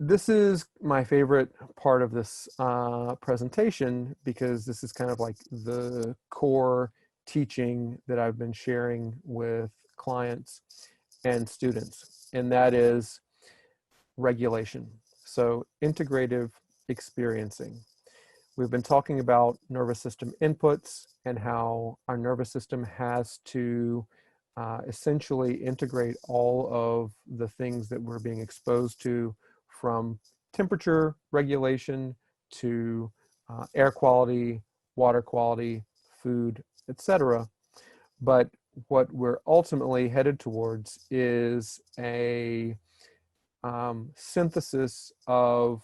This is my favorite part of this presentation because this is kind of like the core teaching that I've been sharing with clients and students, and that is regulation. So integrative experiencing. We've been talking about nervous system inputs and how our nervous system has to essentially integrate all of the things that we're being exposed to, from temperature regulation to air quality, water quality, food, etc. But what we're ultimately headed towards is a synthesis of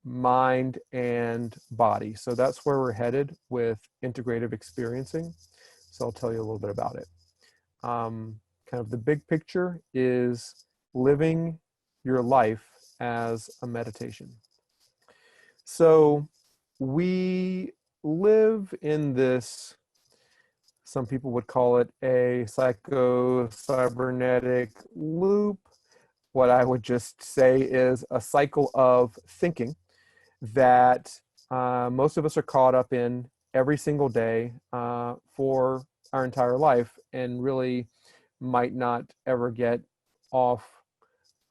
mind and body. So that's where we're headed with integrative experiencing. So I'll tell you a little bit about it. Kind of the big picture is living your life as a meditation. So we live in this, some people would call it a psycho-cybernetic loop. What I would just say is a cycle of thinking that most of us are caught up in every single day for our entire life, and really might not ever get off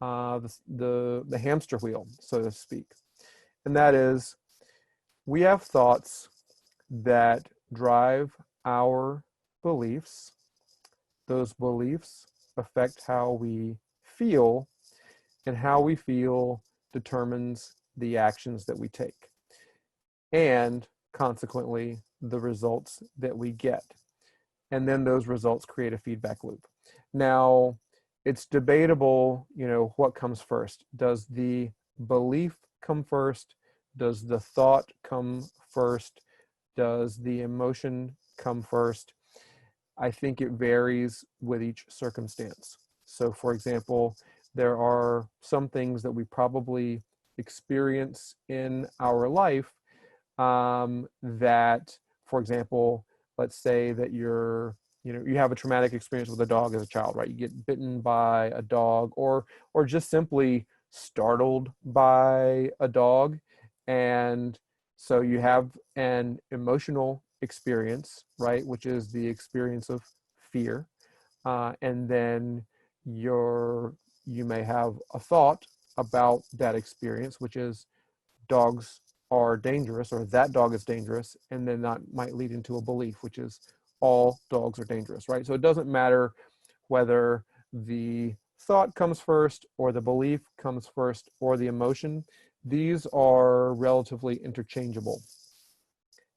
the hamster wheel, so to speak. And that is, we have thoughts that drive our beliefs. Those beliefs affect how we feel, and how we feel determines the actions that we take, and consequently the results that we get. And then those results create a feedback loop. Now, it's debatable, what comes first. Does the belief come first? Does the thought come first? Does the emotion come first? I think it varies with each circumstance. So for example, there are some things that we probably experience in our life that, for example, let's say that you have a traumatic experience with a dog as a child, right? You get bitten by a dog, or just simply startled by a dog. And so you have an emotional experience, right? Which is the experience of fear. And then you may have a thought about that experience, which is dogs are dangerous, or that dog is dangerous, and then that might lead into a belief, which is all dogs are dangerous, right? So it doesn't matter whether the thought comes first, or the belief comes first, or the emotion. These are relatively interchangeable.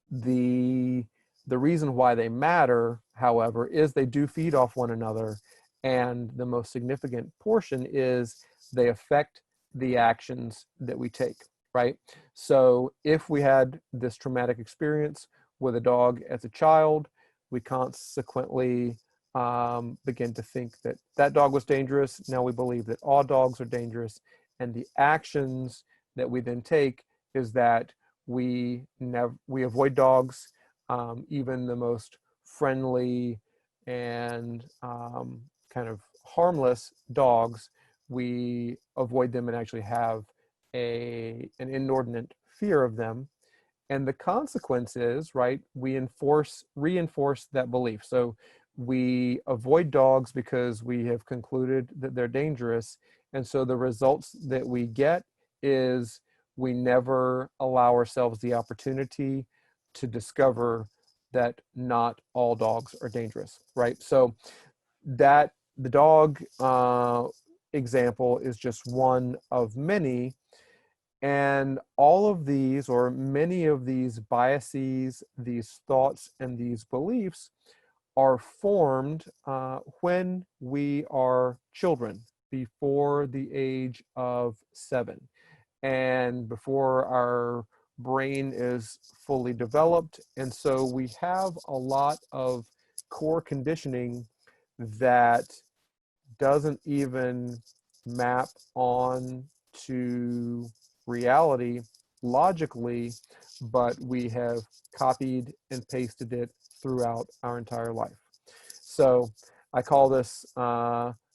The reason why they matter, however, is they do feed off one another, and the most significant portion is they affect the actions that we take, right? So if we had this traumatic experience with a dog as a child, we consequently begin to think that that dog was dangerous. Now we believe that all dogs are dangerous, and the actions that we then take is that we avoid dogs, even the most friendly and kind of harmless dogs. We avoid them and actually have an inordinate fear of them. And the consequence is, right, we reinforce that belief. So we avoid dogs because we have concluded that they're dangerous. And so the results that we get is we never allow ourselves the opportunity to discover that not all dogs are dangerous, right? So that the dog example is just one of many. And all of these, or many of these biases, these thoughts, and these beliefs are formed when we are children, before the age of 7, and before our brain is fully developed. And so we have a lot of core conditioning that doesn't even map on to reality logically, but we have copied and pasted it throughout our entire life. So I call this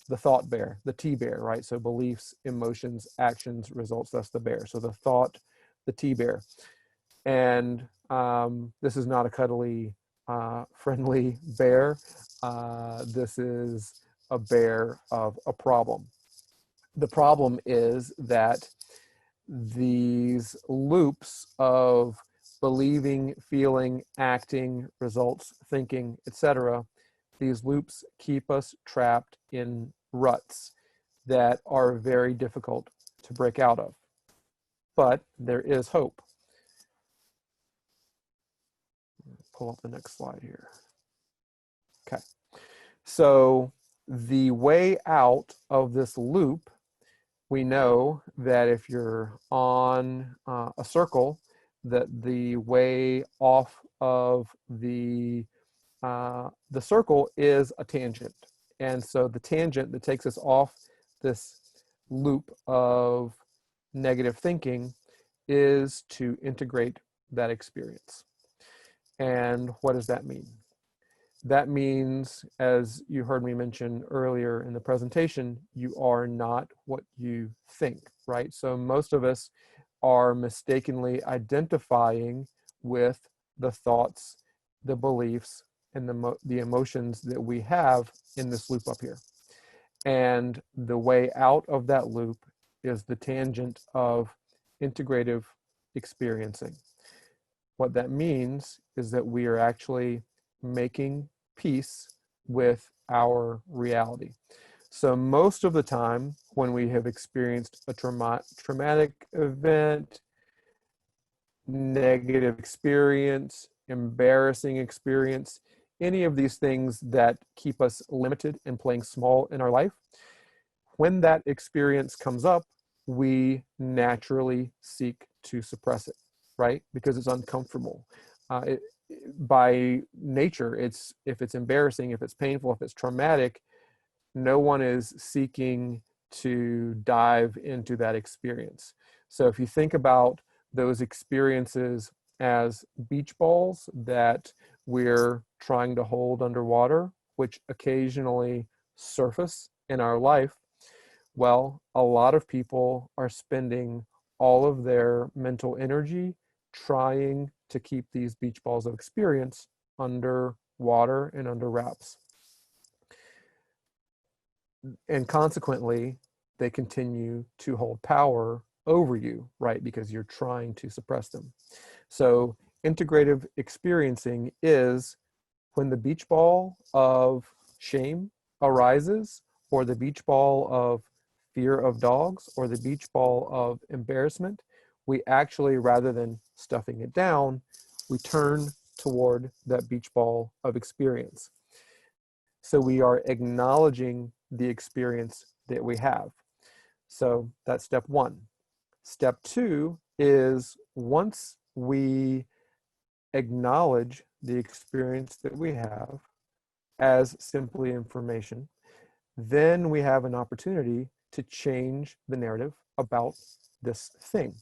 the thought bear, the T bear, right? So beliefs, emotions, actions, results, that's the bear. So the thought, the T bear. And this is not a cuddly, friendly bear. This is a bear of a problem. The problem is that these loops of believing, feeling, acting, results, thinking, etc., these loops keep us trapped in ruts that are very difficult to break out of. But there is hope. Pull up the next slide here. Okay. So the way out of this loop, we know that if you're on a circle, that the way off of the circle is a tangent. And so the tangent that takes us off this loop of negative thinking is to integrate that experience. And what does that mean? That means, as you heard me mention earlier in the presentation, you are not what you think, right? So most of us are mistakenly identifying with the thoughts, the beliefs, and the emotions that we have in this loop up here. And the way out of that loop is the tangent of integrative experiencing. What that means is that we are actually making peace with our reality. So most of the time when we have experienced a traumatic event, negative experience, embarrassing experience, any of these things that keep us limited and playing small in our life, when that experience comes up, we naturally seek to suppress it, right? Because it's uncomfortable. By nature, if it's embarrassing, if it's painful, if it's traumatic, no one is seeking to dive into that experience. So if you think about those experiences as beach balls that we're trying to hold underwater, which occasionally surface in our life, well, a lot of people are spending all of their mental energy trying to keep these beach balls of experience under water and under wraps. And consequently, they continue to hold power over you, right? Because you're trying to suppress them. So integrative experiencing is when the beach ball of shame arises, or the beach ball of fear of dogs, or the beach ball of embarrassment, we actually, rather than stuffing it down, we turn toward that beach ball of experience. So we are acknowledging the experience that we have. So that's step one. Step two is, once we acknowledge the experience that we have as simply information, then we have an opportunity to change the narrative about this thing.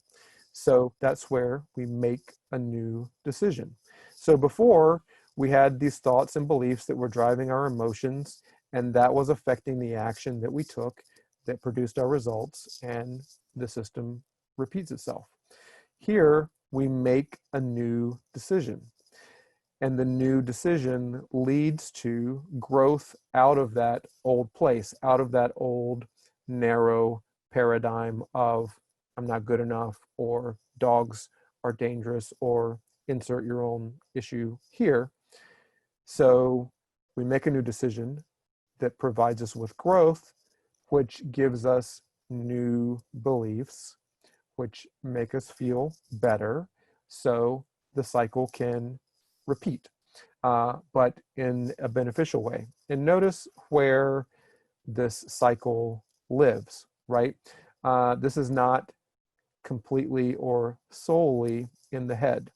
So that's where we make a new decision. So before, we had these thoughts and beliefs that were driving our emotions, and that was affecting the action that we took that produced our results, and the system repeats itself. Here, we make a new decision, and the new decision leads to growth out of that old place, out of that old narrow paradigm of I'm not good enough, or dogs are dangerous, or insert your own issue here. So we make a new decision that provides us with growth, which gives us new beliefs, which make us feel better. So the cycle can repeat, but in a beneficial way. And notice where this cycle lives, right? This is not completely or solely in the head.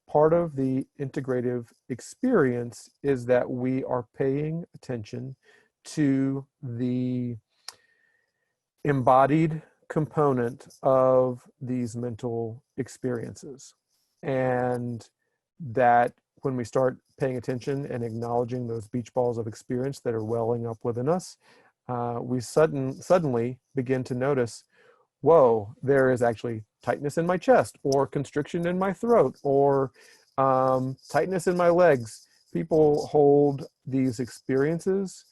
Part of the integrative experience is that we are paying attention to the embodied component of these mental experiences. And that when we start paying attention and acknowledging those beach balls of experience that are welling up within us, we suddenly begin to notice, whoa, there is actually tightness in my chest, or constriction in my throat, or tightness in my legs. People hold these experiences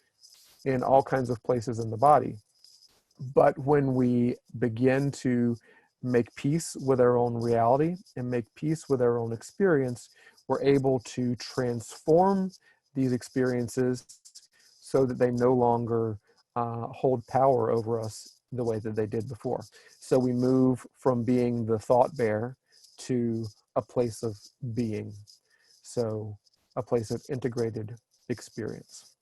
in all kinds of places in the body. But when we begin to make peace with our own reality and make peace with our own experience, we're able to transform these experiences so that they no longer hold power over us the way that they did before. So we move from being the thought bear to a place of being. So a place of integrated experience.